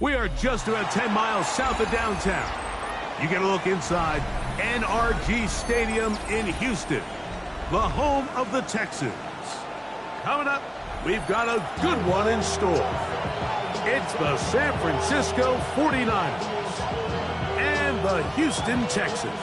We are just about 10 miles south of downtown. You get a look inside NRG Stadium in Houston, the home of the Texans. Coming up, we've got a good one in store. It's the San Francisco 49ers and the Houston Texans.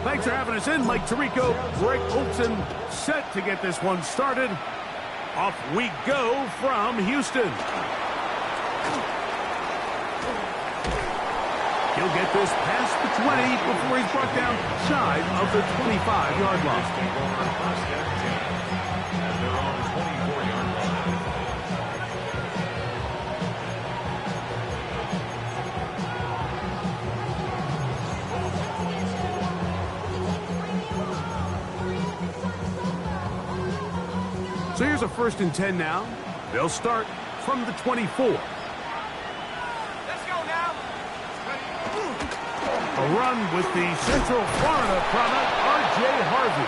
Thanks for having us in. Mike Tirico, Greg Olson, set to get this one started. Off we go from Houston. He'll get this past the 20 before he's brought down shy of the 25-yard line. So here's a 1st and 10 now. They'll start from the 24. Let's go now. A run with the Central Florida product, R.J. Harvey.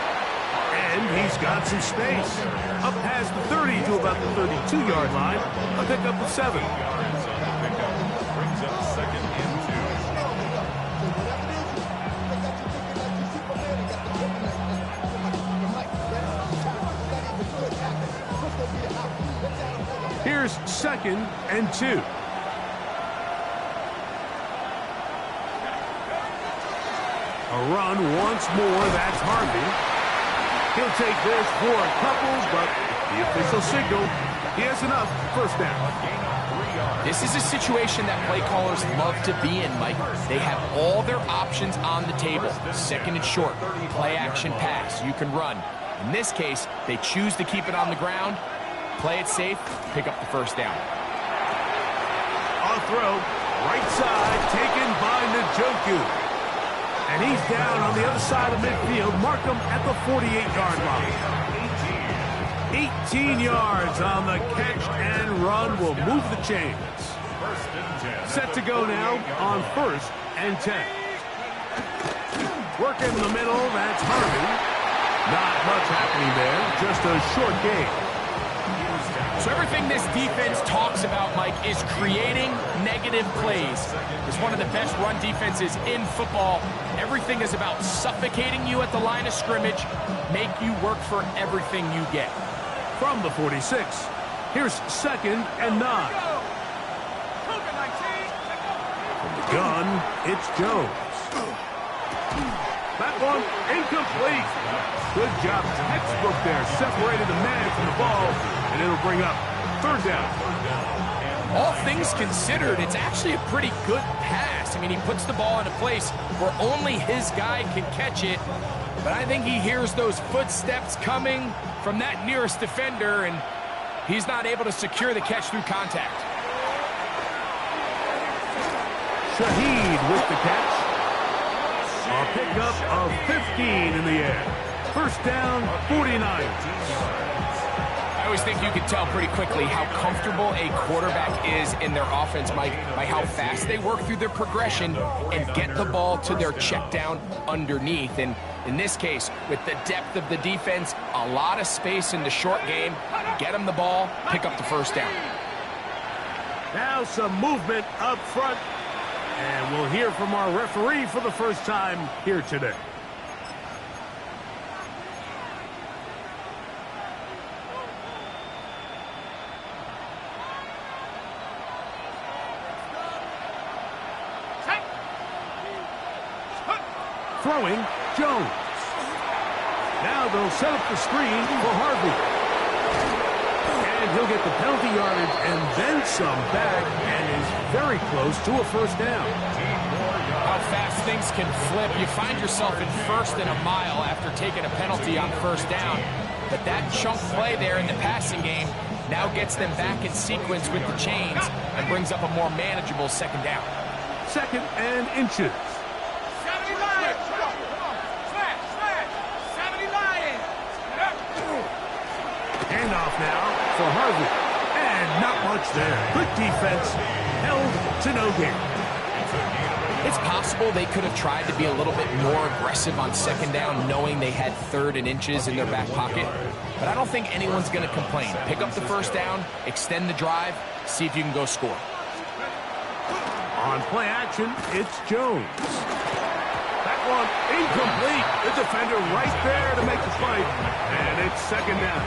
And he's got some space. Up past the 30 to about the 32-yard line. A pick up the 7. Brings up 2nd and 2. Here's 2nd and 2. A run once more, that's Harvey. He'll take this for a couple, but the official signal, he has enough. 1st down. This is a situation that play callers love to be in, Mike. They have all their options on the table. 2nd and short, play action pass, you can run. In this case, they choose to keep it on the ground, play it safe, pick up the 1st down. On throw, right side, taken by Njoku. And he's down on the other side of midfield. Mark him at the 48-yard line. 18 yards on the catch and run will move the chains. Set to go now on 1st and 10. Work in the middle, that's Harvey. Not much happening there, just a short gain. So everything this defense talks about, Mike, is creating negative plays. It's one of the best run defenses in football. Everything is about suffocating you at the line of scrimmage, make you work for everything you get. From the 46, here's 2nd and 9. From the gun, it's Jones. That one incomplete. Good job, textbook there. Separated the man from the ball, and it'll bring up 3rd down. All things considered, it's actually a pretty good pass. I mean, he puts the ball in a place where only his guy can catch it. But I think he hears those footsteps coming from that nearest defender, and he's not able to secure the catch through contact. Shaheed with the catch. A pickup of 15 in the air. 1st down, 49. I always think you can tell pretty quickly how comfortable a quarterback is in their offense, Mike, by how fast they work through their progression and get the ball to their check down underneath. And in this case, with the depth of the defense, a lot of space in the short game, get them the ball, pick up the 1st down. Now some movement up front. And we'll hear from our referee for the first time here today. Throwing, Jones. Now they'll set up the screen for Harvey. And he'll get the penalty yardage and then some back and is very close to a 1st down. How fast things can flip. You find yourself in 1st and a mile after taking a penalty on 1st down. But that chunk play there in the passing game now gets them back in sequence with the chains and brings up a more manageable 2nd down. 2nd and inches. 70 Lions! Smash! 70 Lions! Handoff now for Harvey. And not much there. Good defense. Held to no gain. It's possible they could have tried to be a little bit more aggressive on second down, knowing they had 3rd and inches in their back pocket. But I don't think anyone's going to complain. Pick up the first down, extend the drive, see if you can go score. On play action, it's Jones. That one incomplete. The defender right there to make the play. And it's second down.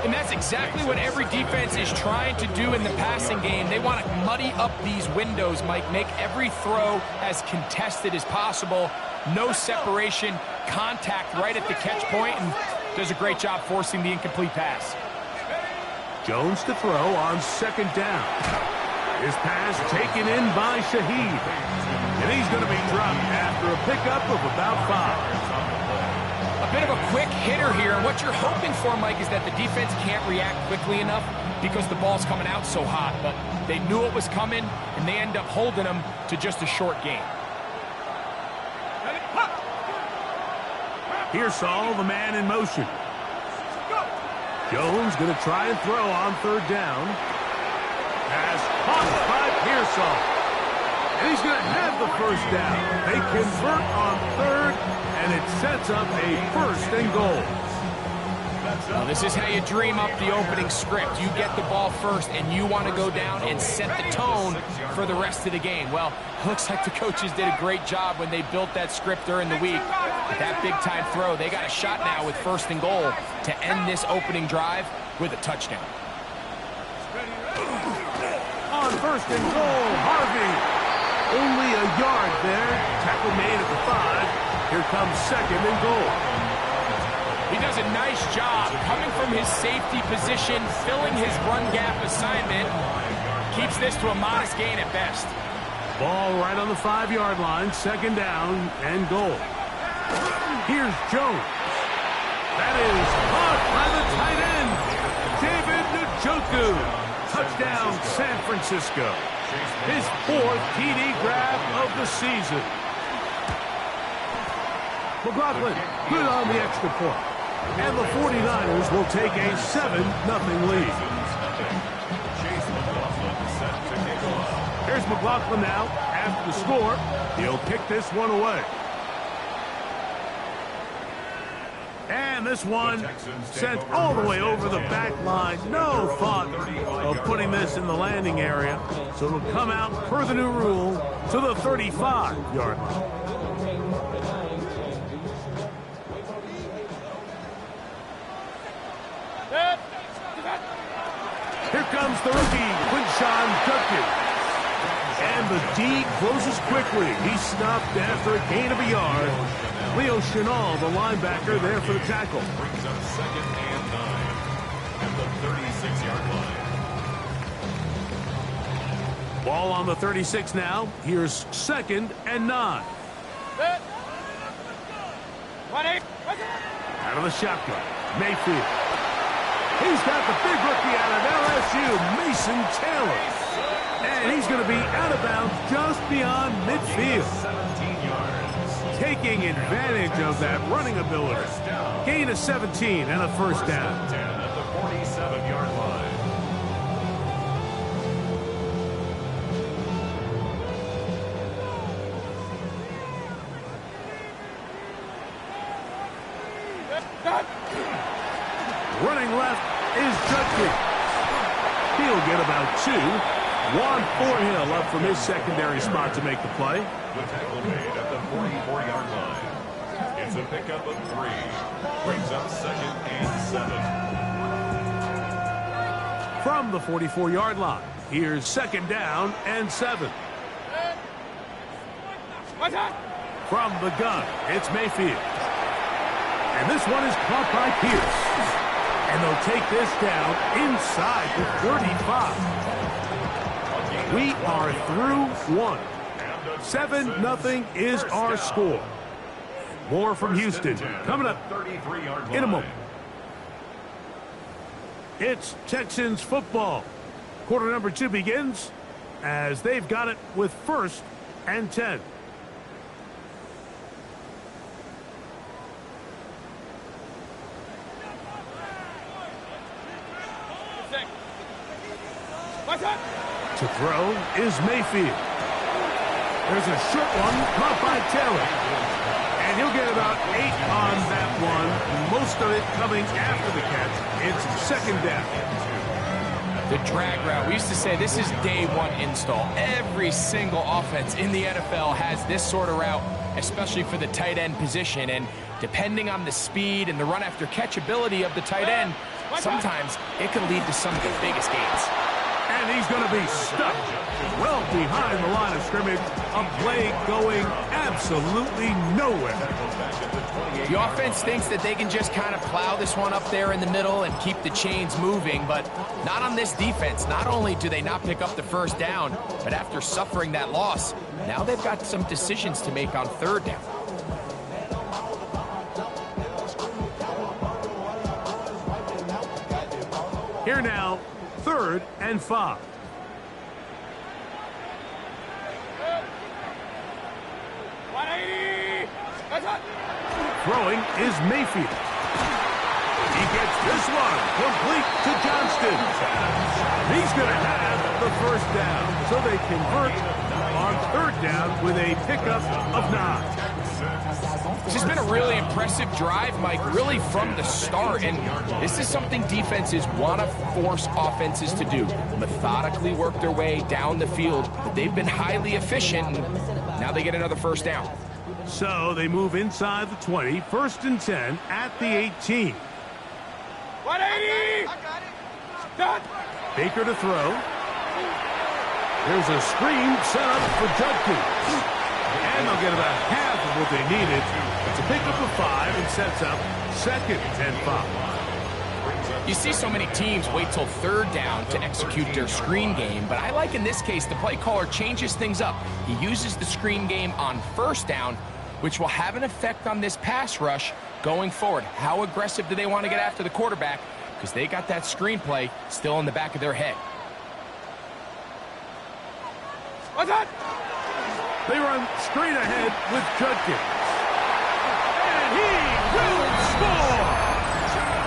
And that's exactly what every defense is trying to do in the passing game. They want to muddy up these windows, Mike. Make every throw as contested as possible. No separation, contact right at the catch point, and does a great job forcing the incomplete pass. Jones to throw on second down. His pass taken in by Shaheed. And he's going to be dropped after a pickup of about 5. A bit of a quick hitter here, and what you're hoping for, Mike, is that the defense can't react quickly enough because the ball's coming out so hot, but they knew it was coming, and they end up holding them to just a short gain. Pearsall, the man in motion. Jones going to try and throw on third down. Pass caught by Pearsall. And he's going to have the first down. They convert on third, and it sets up a 1st and goal. Well, this is how you dream up the opening script. You get the ball first, and you want to go down and set the tone for the rest of the game. Well, looks like the coaches did a great job when they built that script during the week. With that big-time throw, they got a shot now with 1st and goal to end this opening drive with a touchdown. On 1st and goal, Harvey. Only a yard there. Tackle made at the 5. Here comes 2nd and goal. He does a nice job coming from his safety position, filling his run gap assignment. Keeps this to a modest gain at best. Ball right on the 5-yard line. 2nd down and goal. Here's Jones. That is caught by the tight end, David Njoku. Touchdown, San Francisco. His 4th TD grab of the season. McLaughlin, good on the extra point. And the 49ers will take a 7-0 lead. Here's McLaughlin now. After the score, he'll kick this one away. And this one sent all the way over the back line. No thought of putting this in the landing area. So it'll come out, per the new rule, to the 35-yard line. Here comes the rookie, Quinshawn Judkins. And the D closes quickly. He's stopped after a gain of a yard. Leo Chenal, the linebacker, there for the tackle. Brings up 2nd and 9 at the 36-yard line. Ball on the 36 now. Here's 2nd and 9. Out of the shotgun, Mayfield. He's got the big rookie out of LSU, Mason Taylor. And he's going to be out of bounds just beyond midfield. 17 yards. Taking advantage of that running ability. Gain of 17 and a 1st down. 10 at the 47-yard line. Running left is Judkins. He'll get about 2. Juan Thornhill up from his secondary spot to make the play. The tackle made at the 44-yard line. It's a pickup of 3. Brings up 2nd and 7. From the 44-yard line, here's 2nd down and 7. From the gun, it's Mayfield. And this one is caught by Pierce. And they'll take this down inside the 35. We are through 1. 7-0 is our score. More from Houston coming up in a moment. It's Texans football. Quarter number 2 begins as they've got it with 1st and 10. To throw is Mayfield. There's a short one caught by Taylor. And he'll get about 8 on that one. Most of it coming after the catch. It's second down. The drag route. We used to say this is day one install. Every single offense in the NFL has this sort of route, especially for the tight end position. And depending on the speed and the run after catch ability of the tight end, sometimes it can lead to some of the biggest gains. And he's going to be stuck well behind the line of scrimmage. A play going absolutely nowhere. The offense thinks that they can just kind of plow this one up there in the middle and keep the chains moving, but not on this defense. Not only do they not pick up the first down, but after suffering that loss, now they've got some decisions to make on third down. Here now, 3rd and 5. Throwing is Mayfield. He gets this one complete to Johnston. He's going to have the first down, so they convert on 3rd down with a pickup of 9. This has been a really impressive drive, Mike, really from the start. And this is something defenses want to force offenses to do. Methodically work their way down the field. But they've been highly efficient, and now they get another first down. So they move inside the 20, 1st and 10 at the 18. 180! Done! Baker to throw. There's a screen set up for Judkins. And they'll get about half of what they needed. It's a pickup of 5 and sets up 2nd and 5. You see so many teams wait till 3rd down to execute their screen game, but I like in this case the play caller changes things up. He uses the screen game on 1st down, which will have an effect on this pass rush going forward. How aggressive do they want to get after the quarterback? Because they got that screen play still in the back of their head. What's that? They run straight ahead with Judkins. And he will score!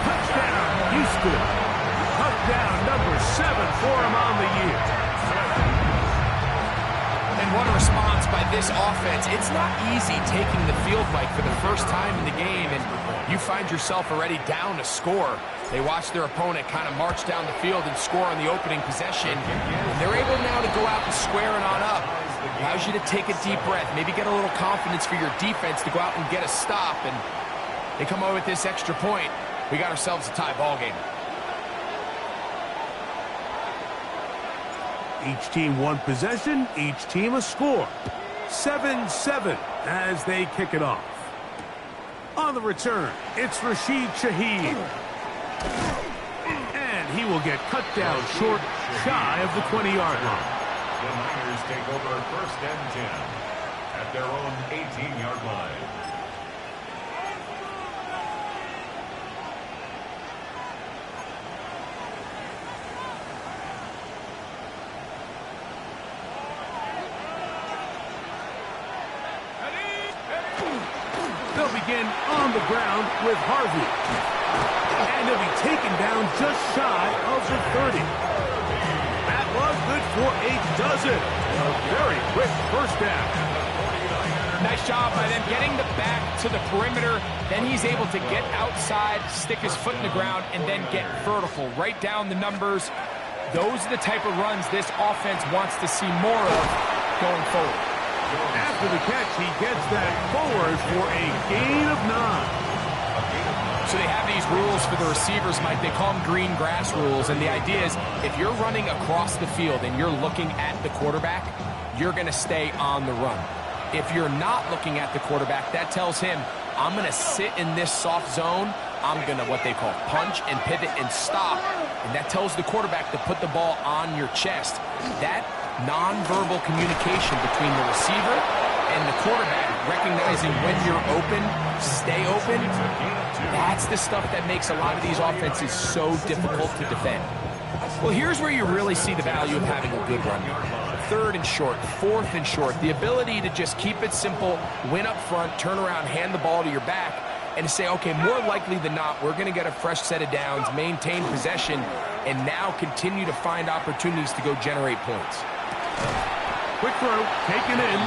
Touchdown, Houston. Touchdown number 7 for him on the year. And what a response by this offense. It's not easy taking the field, Mike, for the first time in the game, and you find yourself already down a score. They watch their opponent kind of march down the field and score on the opening possession. And they're able now to go out and square it on up. Allows you to take a deep breath, maybe get a little confidence for your defense to go out and get a stop, and they come away with this extra point. We got ourselves a tie ball game. Each team 1 possession, each team a score. 7-7 as they kick it off. On the return, it's Rashid Shaheed. And he will get cut down short, shy of the 20-yard line. The Niners take over 1st and 10 at their own 18-yard line. They'll begin on the ground with Harvey. And he'll be taken down just shy of the 30. That was good for a dozen. A very quick first down. Nice job by them getting the back to the perimeter. Then he's able to get outside, stick his foot in the ground, and then get vertical. Right down the numbers. Those are the type of runs this offense wants to see more of going forward. After the catch, he gets that forward for a gain of 9. So they have these rules for the receivers, Mike. They call them green grass rules. And the idea is if you're running across the field and you're looking at the quarterback, you're going to stay on the run. If you're not looking at the quarterback, that tells him, I'm going to sit in this soft zone. I'm going to what they call punch and pivot and stop. And that tells the quarterback to put the ball on your chest. That nonverbal communication between the receiver and the quarterback, recognizing when you're open, stay open, that's the stuff that makes a lot of these offenses so difficult to defend. Well, here's where you really see the value of having a good run. 3rd and short, 4th and short, the ability to just keep it simple, win up front, turn around, hand the ball to your back. and to say, okay, more likely than not, we're going to get a fresh set of downs, maintain possession, and now continue to find opportunities to go generate points. Quick throw, taken in,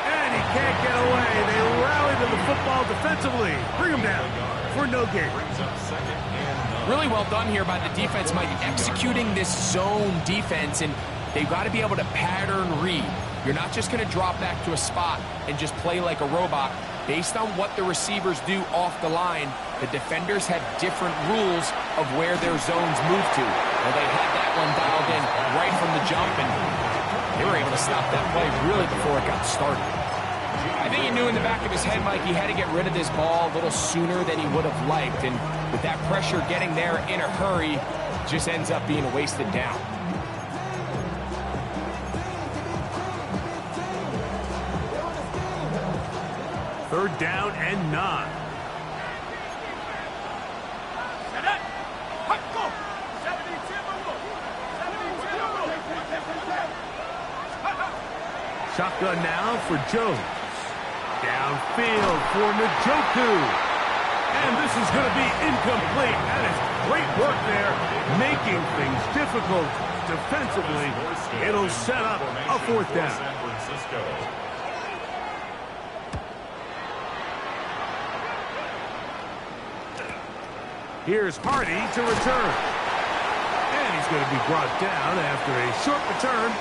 and he can't get away. They rally to the football defensively. Bring him down for no gain. Really well done here by the defense, Mike, executing this zone defense, and they've got to be able to pattern read. You're not just going to drop back to a spot and just play like a robot. Based on what the receivers do off the line, the defenders have different rules of where their zones move to. Well, they had that one dialed in right from the jump, and they were able to stop that play really before it got started. I think he knew in the back of his head, Mike, he had to get rid of this ball a little sooner than he would have liked, and with that pressure getting there in a hurry, just ends up being a wasted down. Third down and 9. Shotgun now for Jones. Downfield for Njoku. And this is going to be incomplete. That is great work there, making things difficult defensively. It'll set up a fourth down. Here's Hardy to return. And he's going to be brought down after a short return.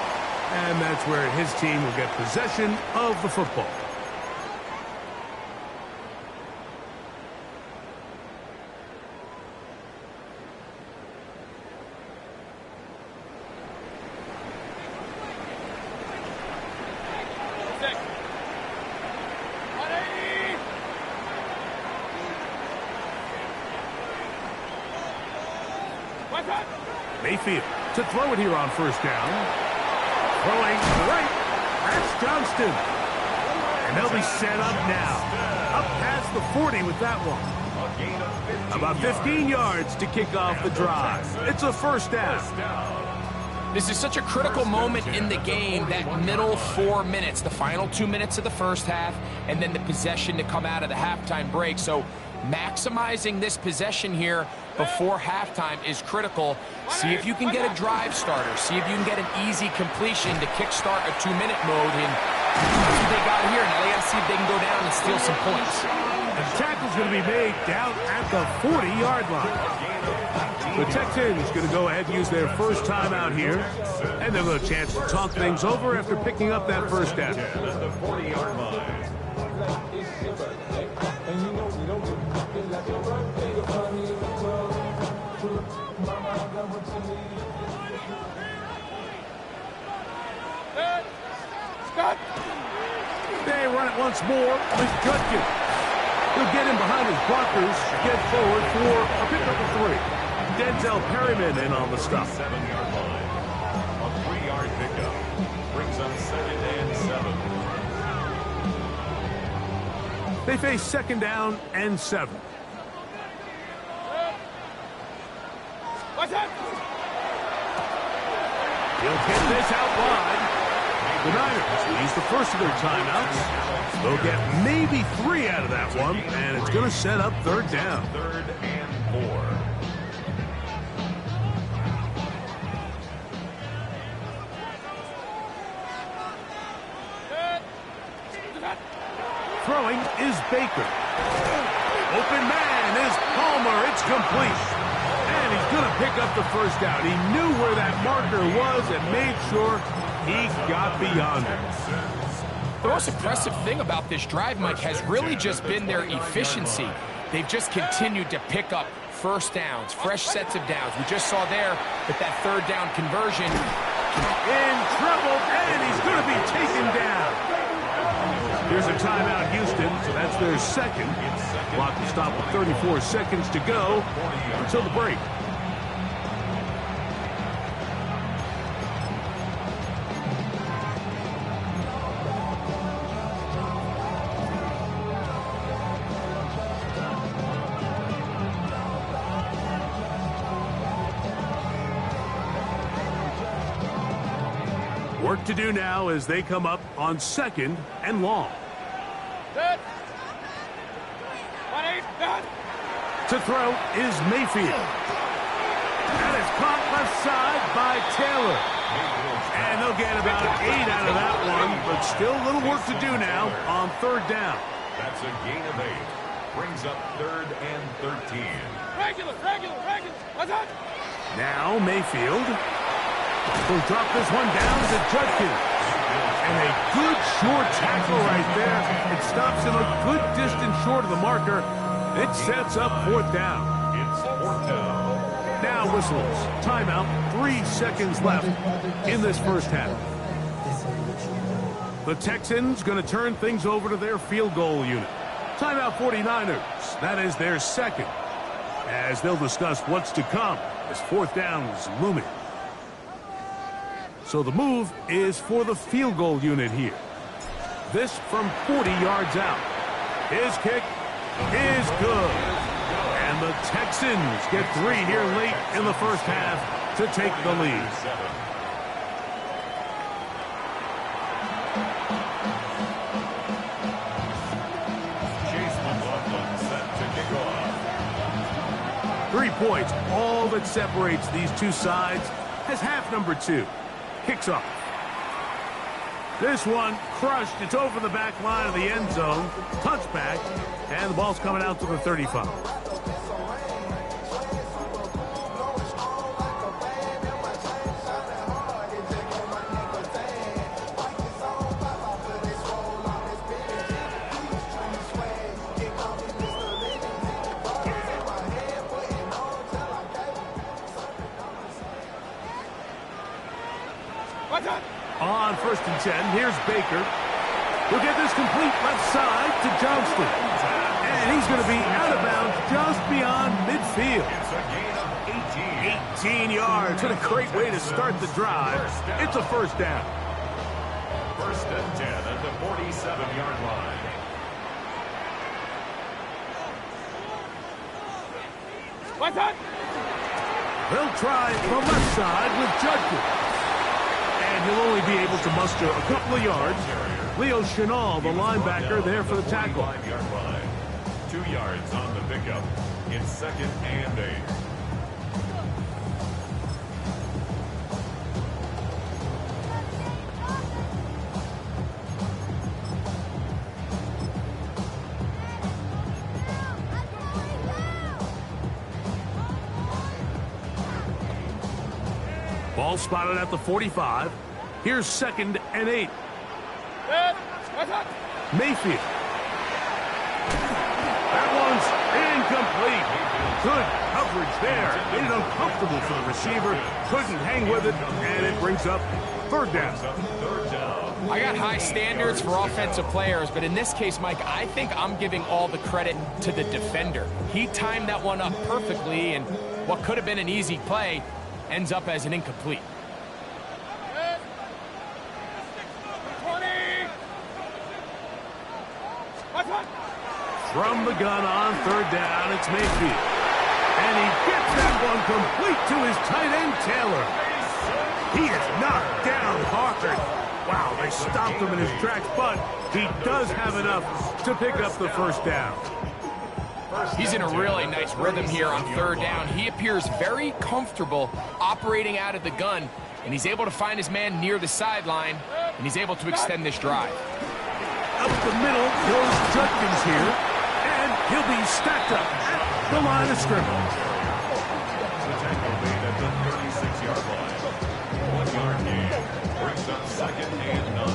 And that's where his team will get possession of the football. Mayfield to throw it here on first down. Throwing right. That's Johnston. And they'll be set up now. Up past the 40 with that one. About 15 yards to kick off the drive. It's a first down. This is such a critical moment in the game, that middle 4 minutes, the final 2 minutes of the first half, and then the possession to come out of the halftime break. So maximizing this possession here before halftime is critical. See if you can get a drive starter. See if you can get an easy completion to kickstart a 2-minute mode. And that's what they got here. Now they got to see if they can go down and steal some points. The tackle's going to be made down at the 40-yard line. The Texans going to go ahead and use their first timeout here. And they'll have a chance to talk things over after picking up that first down. At the 40-yard line. They run it once more with Judkins. He'll get in behind his blockers, get forward for a pickup of 3. Denzel Perryman in on the stop. 7-yard line. A 3-yard pickup brings up 2nd and 7. They face 2nd down and 7. He'll get this out wide. The Niners use the first of their timeouts. They'll get maybe 3 out of that one, and it's going to set up 3rd down. 3rd and 4. Throwing is Baker. Open man is Palmer. It's complete. And he's going to pick up the first down. He knew where that marker was and made sure he got beyond it. The most impressive thing about this drive, Mike, has really just been their efficiency. They've just continued to pick up first downs, fresh sets of downs. We just saw there with that 3rd down conversion. In trouble, and he's going to be taken down. Here's a timeout, Houston, so that's their 2nd. Clock will stop with 34 seconds to go until the break. Work to do now as they come up on 2nd and long. Good. 20. To throw is Mayfield. That is caught left side by Taylor. And they'll get about 8 out of that one, but still a little work to do now on third down. That's a gain of 8. Brings up 3rd and 13. Regular. What's that? Now Mayfield will drop this one down to Judkins. And a good short tackle right there. It stops him a good distance short of the marker. It sets up 4th down. It's 4th down. Now whistles. Timeout. 3 seconds left in this first half. The Texans going to turn things over to their field goal unit. Timeout 49ers. That is their second. As they'll discuss what's to come as 4th down is looming. So the move is for the field goal unit here. This from 40 yards out. His kick is good. And the Texans get 3 here late in the first half to take the lead. Set to kick off. 3 points, all that separates these two sides as half number 2 kicks off. This one crushed. It's over the back line of the end zone. Touchback. And the ball's coming out to the 35. What's that? On 1st and 10, here's Baker. He'll get this complete left side to Johnston. And he's going to be out of bounds just beyond midfield. It's a gain of 18. 18 yards. What a great way to start the drive. It's a 1st down. 1st and 10 at the 47-yard line. What's that? They'll try the left side with Judkins. And he'll only be able to muster a couple of yards. Leo Chenal, the linebacker, there for the tackle. 45-yard line. 2 yards on the pickup. It's 2nd and 8. Ball spotted at the 45. Here's 2nd and 8. What's that? Mayfield. That one's incomplete. Good coverage there. Made it uncomfortable for the receiver. Couldn't hang with it, and it brings up 3rd down. I got high standards for offensive players, but in this case, Mike, I think I'm giving all the credit to the defender. He timed that one up perfectly, and what could have been an easy play ends up as an incomplete. 20. What's that? From the gun on 3rd down, it's Mayfield. And he gets that one complete to his tight end, Taylor. He is knocked down hard. Wow, they stopped him in his tracks, but he does have enough to pick up the 1st down. He's in a really nice rhythm here on 3rd down. He appears very comfortable operating out of the gun, and he's able to find his man near the sideline, and he's able to extend this drive. Up the middle goes Judkins here, and he'll be stacked up at the line of scrimmage. The tackle made at the 36-yard line. 1 yard gain. Brings up 2nd and 9.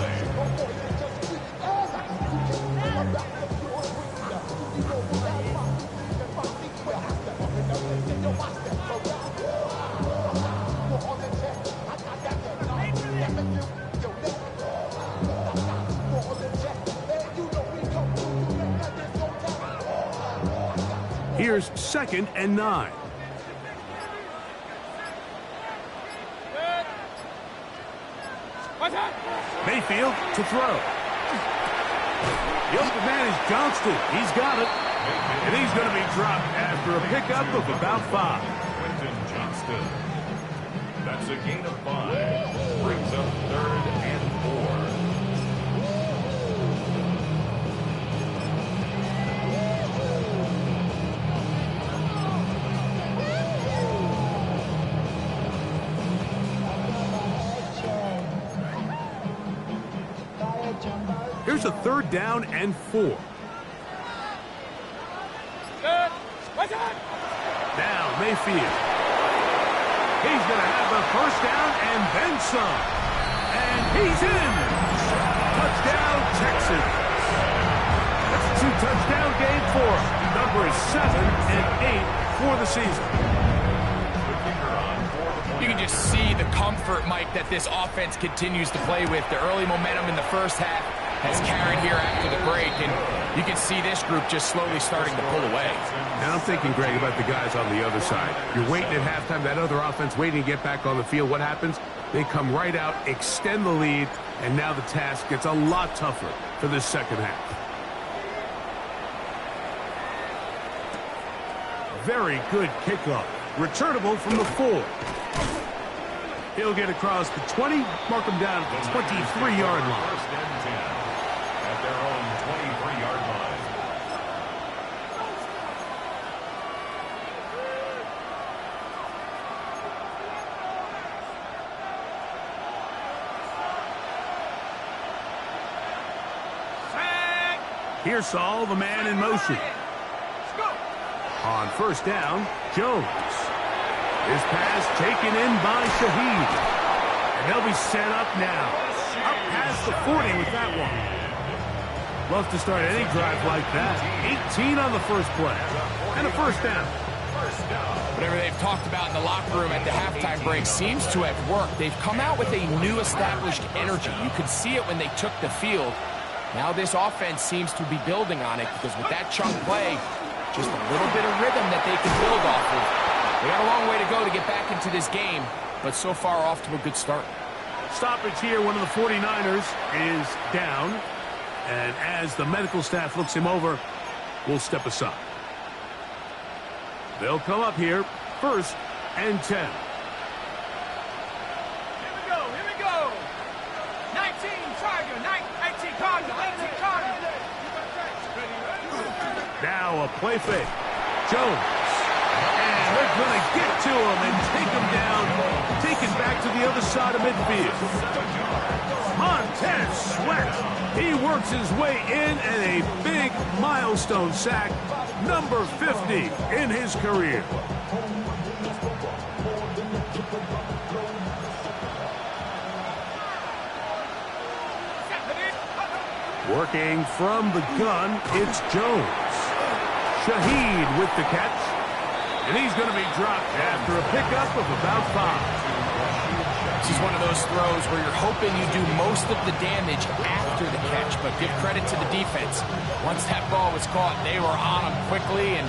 Here's 2nd and 9. What's that? Mayfield to throw. The open man is Johnston. He's got it. And he's going to be dropped after a pickup of about 5. Quentin Johnston. That's a gain of 5. Brings up 3rd and 4. Here's a 3rd down and 4. Good. What's that? Now Mayfield. He's going to have the 1st down and then some. And he's in. Touchdown, Texans. That's a 2-touchdown game for him. Number is 7 and 8 for the season. You can just see the comfort, Mike, that this offense continues to play with. The early momentum in the first half has carried here after the break, and you can see this group just slowly starting to pull away. And I'm thinking, Greg, about the guys on the other side. You're waiting at halftime, that other offense waiting to get back on the field. What happens? They come right out, extend the lead, and now the task gets a lot tougher for this second half. Very good kickoff. Returnable from the 4. He'll get across the 20, mark him down at the 23-yard line. 1st and 10 at their own 23-yard line. Here's Saul, the man in motion. On 1st down, Jones. His pass taken in by Shaheed. And they'll be set up now. Up past the 40 with that one. Love to start any drive like that. 18 on the first play. And a 1st down. Whatever they've talked about in the locker room at the halftime break seems to have worked. They've come out with a new established energy. You could see it when they took the field. Now this offense seems to be building on it because with that chunk play, just a little bit of rhythm that they can build off of. They got a long way to go to get back into this game, but so far off to a good start. Stoppage here. One of the 49ers is down. And as the medical staff looks him over, we'll step aside. They'll come up here, 1st and 10. Here we go. 19 Charger, 19 Charger, 19 Charger. Now a play fake. Jones. And they're going to get to him and take him down. Taken back to the other side of midfield. Montez Sweat. He works his way in and a big milestone sack. Number 50 in his career. Working from the gun, it's Jones. Shaheed with the catch. And he's going to be dropped after a pickup of about 5. This is one of those throws where you're hoping you do most of the damage after the catch, but give credit to the defense. Once that ball was caught, they were on him quickly, and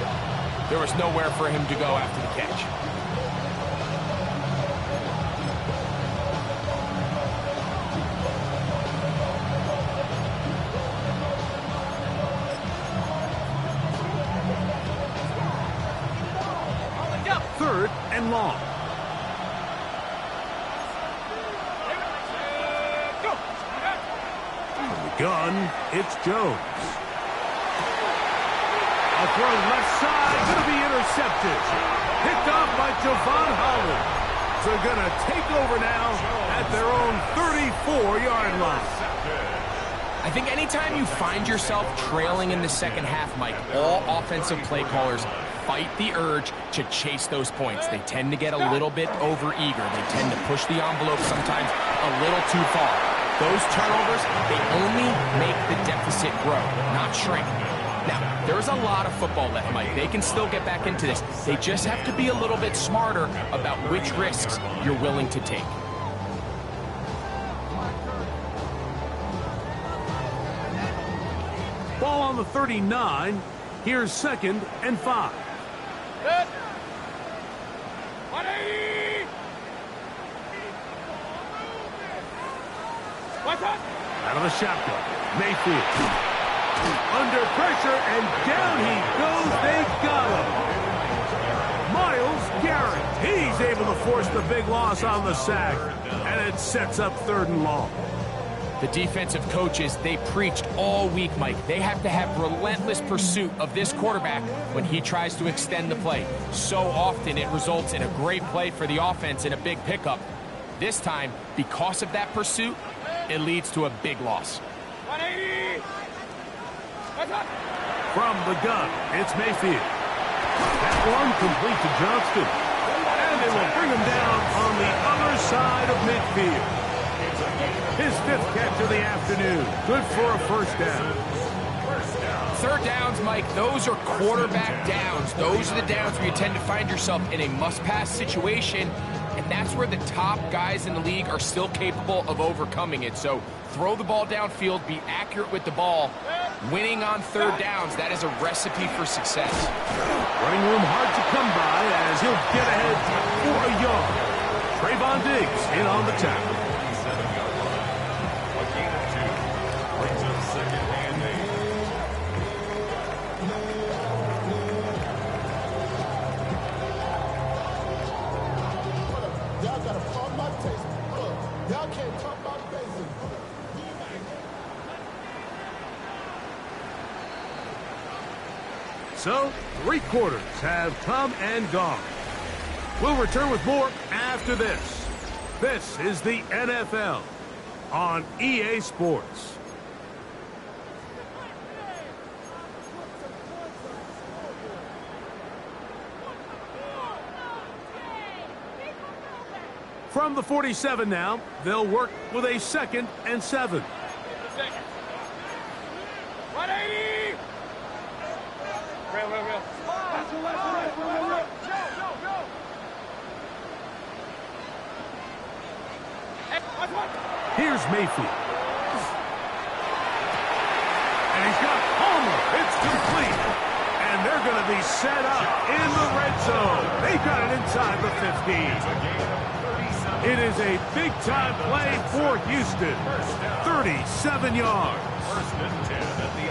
there was nowhere for him to go after the catch. Third and long. From the gun, it's Jones. A throw left side, going to be intercepted. Picked off by Javon Holland. So they're going to take over now at their own 34-yard line. I think anytime you find yourself trailing in the second half, Mike, all offensive play callers fight the urge to chase those points. They tend to get a little bit overeager. They tend to push the envelope sometimes a little too far. Those turnovers, they only make the deficit grow, not shrink. Now, there's a lot of football left, Mike. They can still get back into this. They just have to be a little bit smarter about which risks you're willing to take. Ball on the 39. Here's 2nd and 5. Good. 180. What's that? Out of the shotgun. Mayfield. Under pressure, and down he goes. They got him. Myles Garrett. He's able to force the big loss on the sack, and it sets up 3rd and long. The defensive coaches, they preached all week, Mike. They have to have relentless pursuit of this quarterback when he tries to extend the play. So often it results in a great play for the offense and a big pickup. This time, because of that pursuit, it leads to a big loss. 180. That's up. From the gun, it's Mayfield. That one complete to Johnston. And they will bring him down on the other side of midfield. His 5th catch of the afternoon. Good for a first down. Third downs, Mike, those are quarterback downs. Those are the downs where you tend to find yourself in a must-pass situation, and that's where the top guys in the league are still capable of overcoming it. So throw the ball downfield, be accurate with the ball. Winning on third downs, that is a recipe for success. Running room hard to come by as he'll get ahead for a yard. Trayvon Diggs in on the tackle. 7-yard line. A gain of 2. Brings up second and 8. Y'all gotta pump my taste. Y'all can't talk about basic. So, 3 quarters have come and gone. We'll return with more after this. This is the NFL on EA Sports. From the 47 now, they'll work with a 2nd and 7. 180. Real. Go. Here's Mayfield. And he's got Homer. It's complete. And they're going to be set up in the red zone. They got it inside the 15. It is a big-time play for Houston. 37 yards.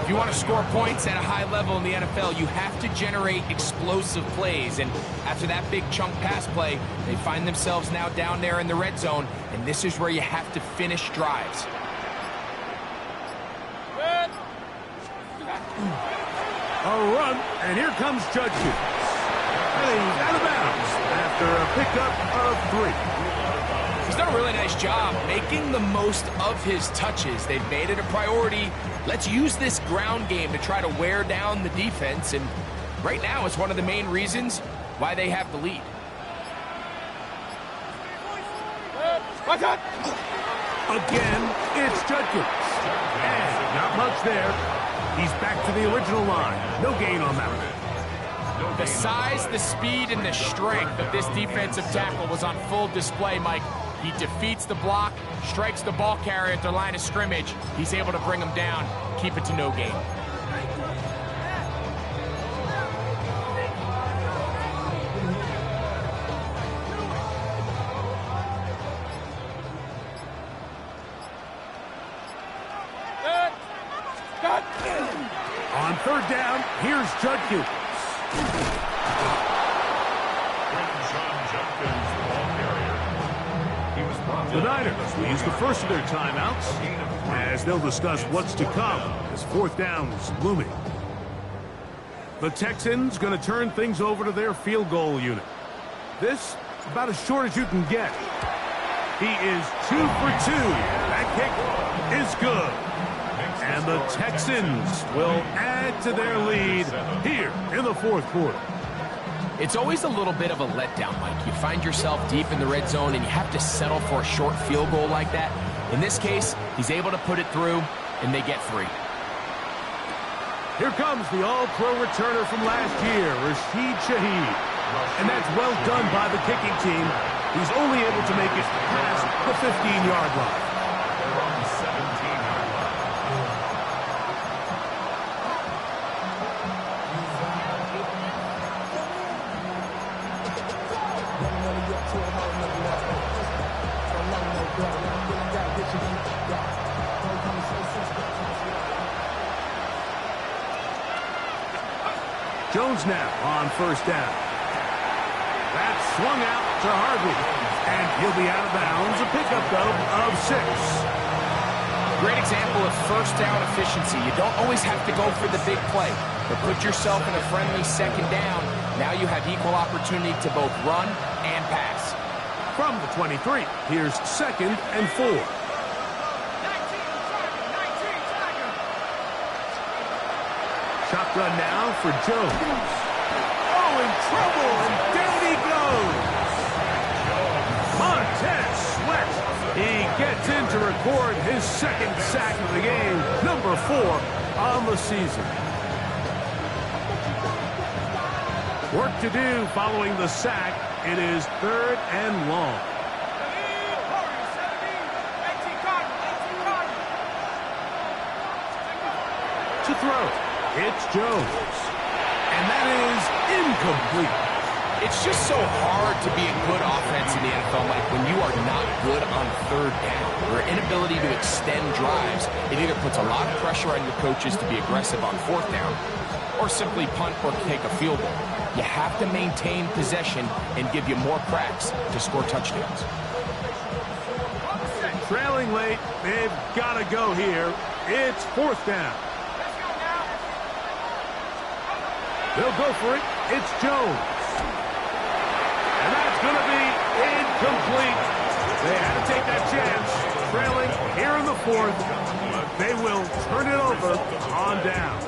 If you want to score points at a high level in the NFL, you have to generate explosive plays. And after that big chunk pass play, they find themselves now down there in the red zone. And this is where you have to finish drives. A run, and here comes Judkins. And he's out of bounds after a pickup of 3. He's done a really nice job making the most of his touches. They've made it a priority. Let's use this ground game to try to wear down the defense. And right now, it's one of the main reasons why they have the lead. Again, it's Judkins. And not much there. He's back to the original line. No gain on that one. The size, the speed, and the strength of this defensive tackle was on full display, Mike. He defeats the block, strikes the ball carrier at their line of scrimmage. He's able to bring him down, keep it to no gain. On third down, here's Judkins. The Niners will use the first of their timeouts as they'll discuss what's to come as 4th down is looming. The Texans going to turn things over to their field goal unit. This about as short as you can get. He is 2 for 2. That kick is good. And the Texans will add to their lead here in the 4th quarter. It's always a little bit of a letdown, Mike. You find yourself deep in the red zone and you have to settle for a short field goal like that. In this case, he's able to put it through, and they get 3. Here comes the all-pro returner from last year, Rashid Shaheed. And that's well done by the kicking team. He's only able to make it past the 15-yard line. Jones now on first down. That's swung out to Harvey. And he'll be out of bounds. A pickup, though, of 6. Great example of first down efficiency. You don't always have to go for the big play, but put yourself in a friendly second down. Now you have equal opportunity to both run and pass. From the 23, here's 2nd and 4. shotgun now for Jones. Oh, in trouble, and down he goes. Montez Sweat. He gets in to record his second sack of the game, number 4 on the season. Work to do following the sack. It is 3rd and long. To throw, it's Jones. And that is incomplete. It's just so hard to be a good offense in the NFL, Mike, when you are not good on 3rd down. Your inability to extend drives, it either puts a lot of pressure on your coaches to be aggressive on 4th down, or simply punt or take a field goal. You have to maintain possession and give you more cracks to score touchdowns. Trailing late, they've got to go here. It's 4th down. They'll go for it. It's Jones. And that's going to be incomplete. They had to take that chance, trailing here in the 4th, but they will turn it over on down.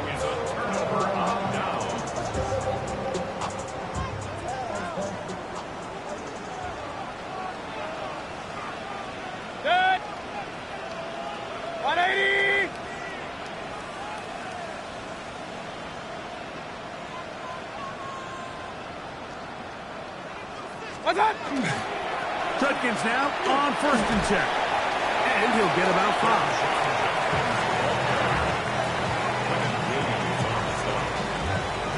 Good. 180. What's up? Judkins now on 1st and 10. And he'll get about 5.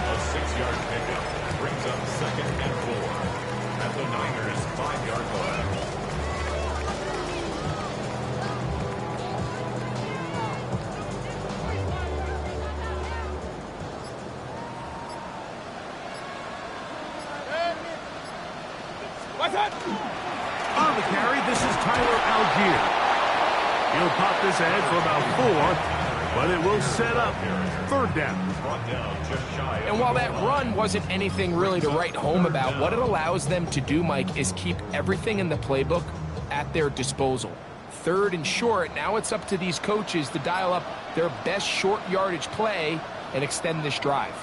A 6-yard pickup brings up 2nd and 4 at the Niners' 5-yard line. What's up? On the carry, this is Tyler Algier. He'll pop this ahead for about 4, but it will set up 3rd down. And while that run wasn't anything really to write home about, what it allows them to do, Mike, is keep everything in the playbook at their disposal. 3rd and short, now it's up to these coaches to dial up their best short yardage play and extend this drive.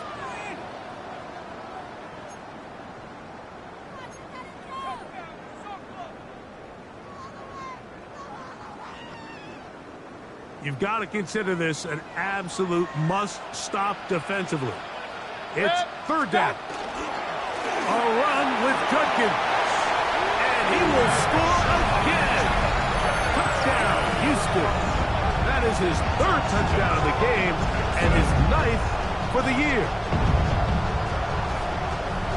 You've got to consider this an absolute must-stop defensively. It's 3rd down. A run with Judkins. And he will score again. Touchdown, Houston. That is his 3rd touchdown of the game and his 9th for the year.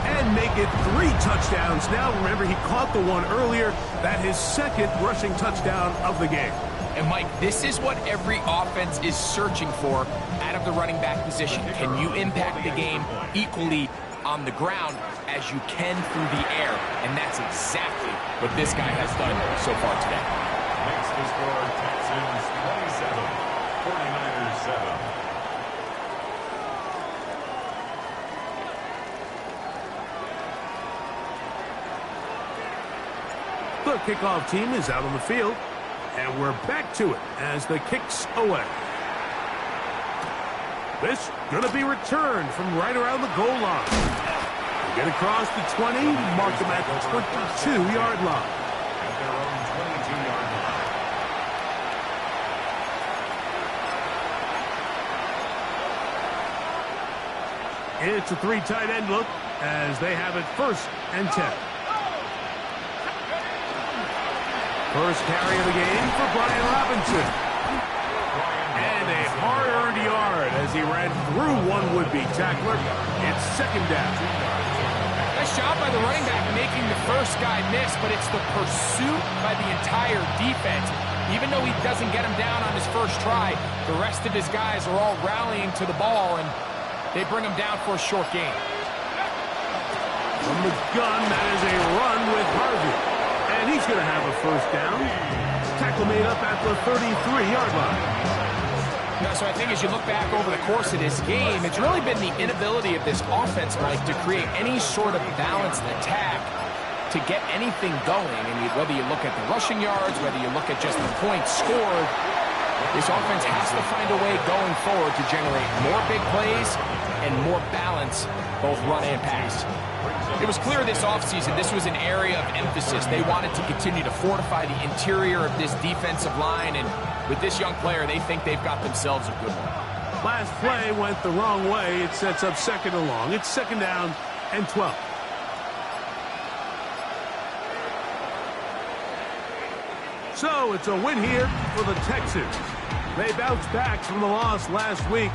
And make it 3 touchdowns now. Remember, he caught the one earlier. That his 2nd rushing touchdown of the game. And, Mike, this is what every offense is searching for out of the running back position. Can you impact the game equally on the ground as you can through the air? And that's exactly what this guy has done so far today. Makes the score Texans 27, 49ers 7. The kickoff team is out on the field. And we're back to it as the kick's away. This going to be returned from right around the goal line. Get across the 20, mark them at the 22-yard line. At their own 22-yard line. It's a 3 tight end look as they have it 1st and 10. First carry of the game for Brian Robinson. And a hard-earned yard as he ran through one would-be tackler. It's 2nd down. Nice job by the running back making the first guy miss, but it's the pursuit by the entire defense. Even though he doesn't get him down on his first try, the rest of his guys are all rallying to the ball, and they bring him down for a short gain. From the gun, that is a run with Harvey. And he's going to have a 1st down. Tackle made up at the 33-yard line. Yeah, so I think as you look back over the course of this game, it's really been the inability of this offense, Mike, to create any sort of balanced attack to get anything going. And whether you look at the rushing yards, whether you look at just the points scored, This offense has to find a way going forward to generate more big plays and more balance, both run and pass. It was clear this offseason this was an area of emphasis. They wanted to continue to fortify the interior of this defensive line, and with this young player, they think they've got themselves a good one. Last play went the wrong way. It sets up second and long. It's second down and 12. So it's a win here for the Texans. They bounced back from the loss last week.